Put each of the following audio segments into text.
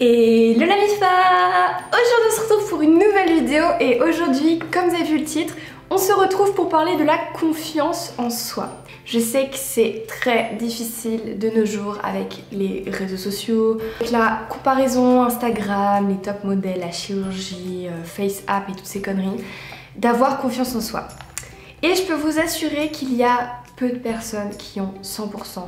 Hello la MIFA! Aujourd'hui on se retrouve pour une nouvelle vidéo et aujourd'hui, comme vous avez vu le titre, on se retrouve pour parler de la confiance en soi. Je sais que c'est très difficile de nos jours avec les réseaux sociaux, avec la comparaison Instagram, les top modèles, la chirurgie, face app et toutes ces conneries, d'avoir confiance en soi. Et je peux vous assurer qu'il y a peu de personnes qui ont 100%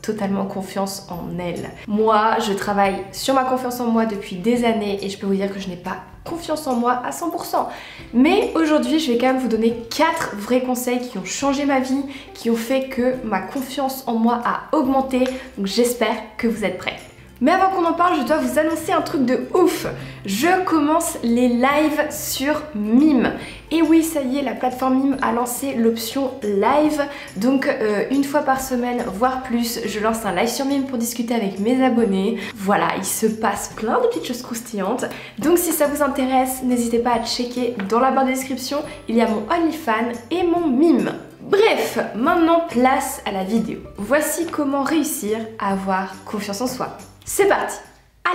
totalement confiance en elles. Moi, je travaille sur ma confiance en moi depuis des années et je peux vous dire que je n'ai pas confiance en moi à 100%. Mais aujourd'hui, je vais quand même vous donner 4 vrais conseils qui ont changé ma vie, qui ont fait que ma confiance en moi a augmenté. Donc j'espère que vous êtes prêts. Mais avant qu'on en parle, je dois vous annoncer un truc de ouf. Je commence les lives sur Mime. Et oui, ça y est, la plateforme Mime a lancé l'option live. Donc une fois par semaine, voire plus, je lance un live sur Mime pour discuter avec mes abonnés. Voilà, il se passe plein de petites choses croustillantes. Donc si ça vous intéresse, n'hésitez pas à checker dans la barre de description. Il y a mon OnlyFans et mon Mime. Bref, maintenant place à la vidéo. Voici comment réussir à avoir confiance en soi. C'est parti!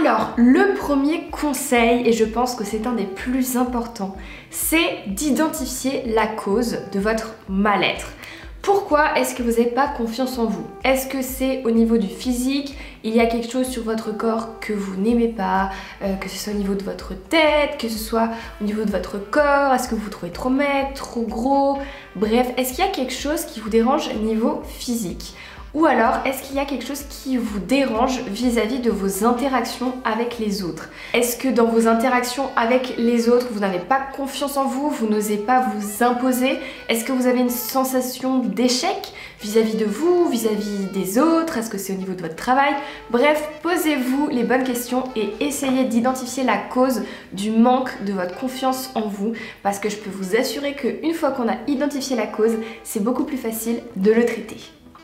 Alors, le premier conseil, et je pense que c'est un des plus importants, c'est d'identifier la cause de votre mal-être. Pourquoi est-ce que vous n'avez pas confiance en vous? Est-ce que c'est au niveau du physique? Il y a quelque chose sur votre corps que vous n'aimez pas, que ce soit au niveau de votre tête, que ce soit au niveau de votre corps? Est-ce que vous vous trouvez trop maigre, trop gros? Bref, est-ce qu'il y a quelque chose qui vous dérange au niveau physique? Ou alors, est-ce qu'il y a quelque chose qui vous dérange vis-à-vis de vos interactions avec les autres? Est-ce que dans vos interactions avec les autres, vous n'avez pas confiance en vous, vous n'osez pas vous imposer? Est-ce que vous avez une sensation d'échec vis-à-vis de vous, vis-à-vis des autres? Est-ce que c'est au niveau de votre travail? Bref, posez-vous les bonnes questions et essayez d'identifier la cause du manque de votre confiance en vous, parce que je peux vous assurer qu'une fois qu'on a identifié la cause, c'est beaucoup plus facile de le traiter.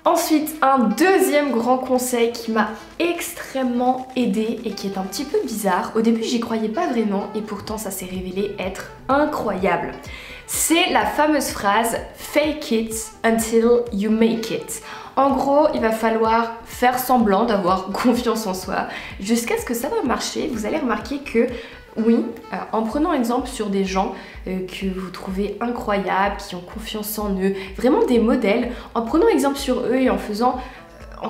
Ensuite, un deuxième grand conseil qui m'a extrêmement aidée et qui est un petit peu bizarre. Au début, j'y croyais pas vraiment et pourtant ça s'est révélé être incroyable. C'est la fameuse phrase « Fake it until you make it ». En gros, il va falloir faire semblant d'avoir confiance en soi jusqu'à ce que ça va marcher. Vous allez remarquer que oui, en prenant exemple sur des gens que vous trouvez incroyables, qui ont confiance en eux, vraiment des modèles, en prenant exemple sur eux et en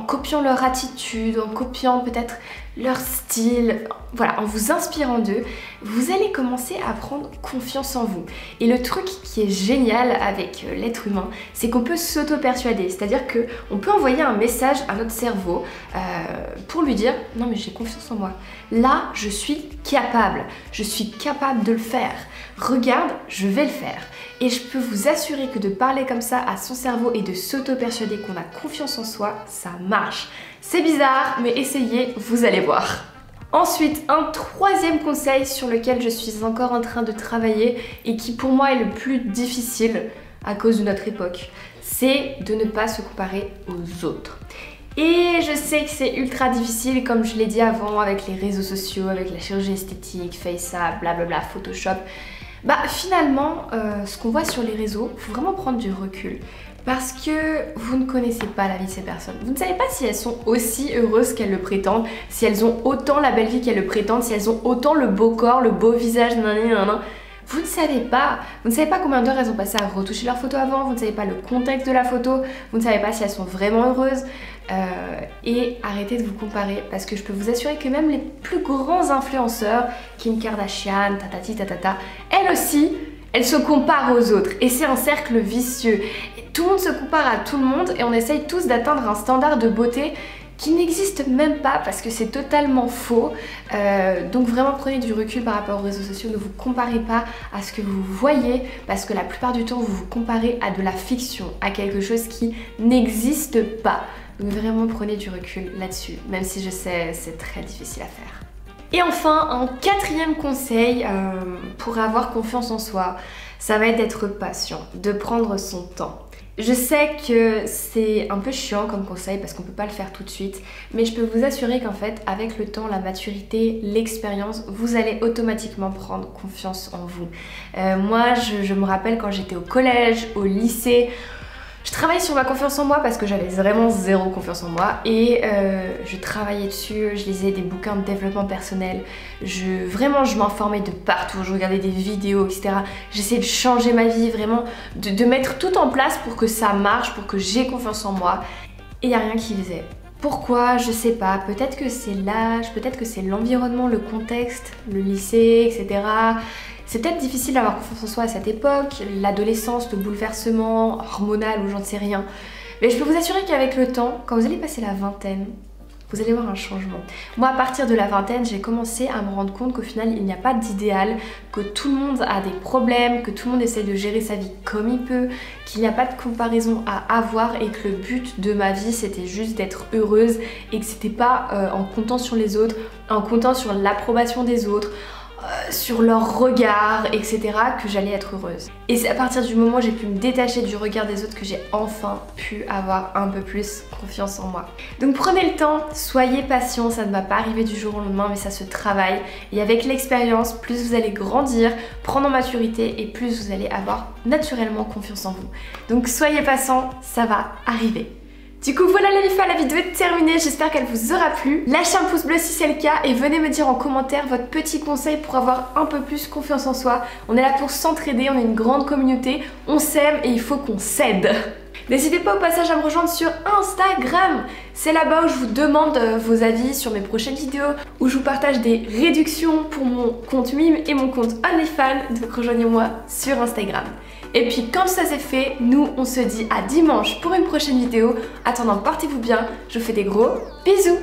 copiant leur attitude, en copiant peut-être leur style, voilà, en vous inspirant d'eux, vous allez commencer à prendre confiance en vous. Et le truc qui est génial avec l'être humain, c'est qu'on peut s'auto-persuader, c'est-à-dire qu'on peut envoyer un message à notre cerveau pour lui dire « Non mais j'ai confiance en moi, là je suis capable de le faire, regarde, je vais le faire ». Et je peux vous assurer que de parler comme ça à son cerveau et de s'auto-persuader qu'on a confiance en soi, ça marche. C'est bizarre, mais essayez, vous allez voir. Ensuite, un troisième conseil sur lequel je suis encore en train de travailler et qui pour moi est le plus difficile à cause de notre époque, c'est de ne pas se comparer aux autres. Et je sais que c'est ultra difficile, comme je l'ai dit avant, avec les réseaux sociaux, avec la chirurgie esthétique, FaceApp, blablabla, Photoshop. Bah finalement, ce qu'on voit sur les réseaux, il faut vraiment prendre du recul. Parce que vous ne connaissez pas la vie de ces personnes. Vous ne savez pas si elles sont aussi heureuses qu'elles le prétendent, si elles ont autant la belle vie qu'elles le prétendent, si elles ont autant le beau corps, le beau visage, nanana. Vous ne savez pas. Vous ne savez pas combien d'heures elles ont passé à retoucher leur photo avant, vous ne savez pas le contexte de la photo, vous ne savez pas si elles sont vraiment heureuses. Et arrêtez de vous comparer parce que je peux vous assurer que même les plus grands influenceurs, Kim Kardashian, tatati tatata, elles aussi, elles se comparent aux autres et c'est un cercle vicieux. Et tout le monde se compare à tout le monde et on essaye tous d'atteindre un standard de beauté qui n'existe même pas parce que c'est totalement faux. Donc vraiment prenez du recul par rapport aux réseaux sociaux, ne vous comparez pas à ce que vous voyez parce que la plupart du temps vous vous comparez à de la fiction, à quelque chose qui n'existe pas. Donc vraiment prenez du recul là-dessus, même si je sais c'est très difficile à faire. Et enfin, un quatrième conseil pour avoir confiance en soi, ça va être d'être patient, de prendre son temps. Je sais que c'est un peu chiant comme conseil parce qu'on peut pas le faire tout de suite, mais je peux vous assurer qu'en fait, avec le temps, la maturité, l'expérience, vous allez automatiquement prendre confiance en vous. Moi, je me rappelle quand j'étais au collège, au lycée, je Je travaille sur ma confiance en moi parce que j'avais vraiment zéro confiance en moi et je travaillais dessus, je lisais des bouquins de développement personnel, vraiment je m'informais de partout, je regardais des vidéos, etc. J'essayais de changer ma vie, vraiment de mettre tout en place pour que ça marche, pour que j'ai confiance en moi et il n'y a rien qui faisait. Pourquoi? Je sais pas, peut-être que c'est l'âge, peut-être que c'est l'environnement, le contexte, le lycée, etc. C'est peut-être difficile d'avoir confiance en soi à cette époque, l'adolescence, le bouleversement hormonal ou j'en sais rien. Mais je peux vous assurer qu'avec le temps, quand vous allez passer la vingtaine, vous allez voir un changement. Moi, à partir de la vingtaine, j'ai commencé à me rendre compte qu'au final, il n'y a pas d'idéal, que tout le monde a des problèmes, que tout le monde essaie de gérer sa vie comme il peut, qu'il n'y a pas de comparaison à avoir et que le but de ma vie, c'était juste d'être heureuse et que c'était pas en comptant sur les autres, en comptant sur l'approbation des autres, sur leur regard, etc. que j'allais être heureuse. Et c'est à partir du moment où j'ai pu me détacher du regard des autres que j'ai enfin pu avoir un peu plus confiance en moi. Donc prenez le temps, soyez patient, ça ne va pas arriver du jour au lendemain mais ça se travaille. Et avec l'expérience, plus vous allez grandir, prendre en maturité et plus vous allez avoir naturellement confiance en vous. Donc soyez patient, ça va arriver. Du coup voilà les filles, la vidéo est terminée, j'espère qu'elle vous aura plu. Lâchez un pouce bleu si c'est le cas et venez me dire en commentaire votre petit conseil pour avoir un peu plus confiance en soi. On est là pour s'entraider, on est une grande communauté, on s'aime et il faut qu'on s'aide. N'hésitez pas au passage à me rejoindre sur Instagram. C'est là-bas où je vous demande vos avis sur mes prochaines vidéos, où je vous partage des réductions pour mon compte Mime et mon compte OnlyFans. Donc rejoignez-moi sur Instagram. Et puis quand ça c'est fait, nous on se dit à dimanche pour une prochaine vidéo. Attendant, portez-vous bien, je vous fais des gros bisous.